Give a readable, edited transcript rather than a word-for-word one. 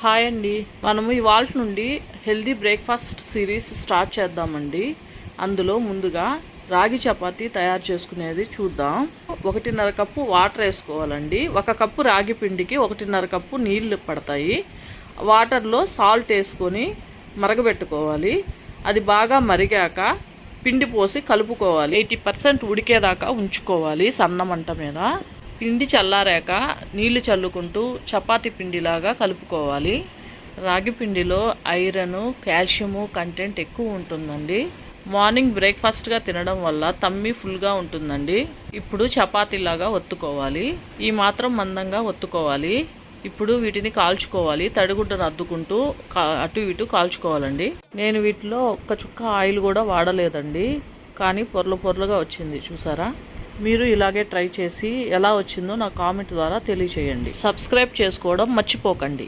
Hi అండి. మనము ఇవాళ నుండి హెల్దీ బ్రేక్ఫాస్ట్ సిరీస్ స్టార్ట్ చేద్దామండి. అందులో ముందుగా రాగి చపాతీ తయారు చేసుకునేది చూద్దాం. 1.5 కప్పు వాటర్ వేసుకోవాలండి. 1 కప్పు రాగి పిండికి 1.5 కప్పు నీళ్లు పడతాయి. వాటర్లో సాల్ట్ వేసుకొని మరగబెట్టుకోవాలి. అది బాగా మరిగాక పిండి పోసి కలుపుకోవాలి. 80% ఉడికేదాకా ఉంచుకోవాలి సన్న మంట మీద. పిండి చల్లారాక నీళ్లు చల్లుకుంటూ చపాతీ పిండిలాగా కలుపుకోవాలి. రాగి పిండిలో ఐరన్, కాల్షియము కంటెంట్ ఎక్కువ ఉంటుందండి. మార్నింగ్ బ్రేక్ఫాస్ట్గా తినడం వల్ల తమ్మి ఫుల్గా ఉంటుందండి. ఇప్పుడు చపాతీలాగా ఒత్తుకోవాలి. ఈ మాత్రం మందంగా ఒత్తుకోవాలి. ఇప్పుడు వీటిని కాల్చుకోవాలి. తడిగుడ్డను అద్దుకుంటూ అటు ఇటు కాల్చుకోవాలండి. నేను వీటిలో ఒక్క చుక్క ఆయిల్ కూడా వాడలేదండి, కానీ పొరలుగా వచ్చింది చూసారా. మీరు ఇలాగే ట్రై చేసి ఎలా వచ్చిందో నా కామెంట్ ద్వారా తెలియచేయండి. సబ్స్క్రైబ్ చేసుకోవడం మర్చిపోకండి.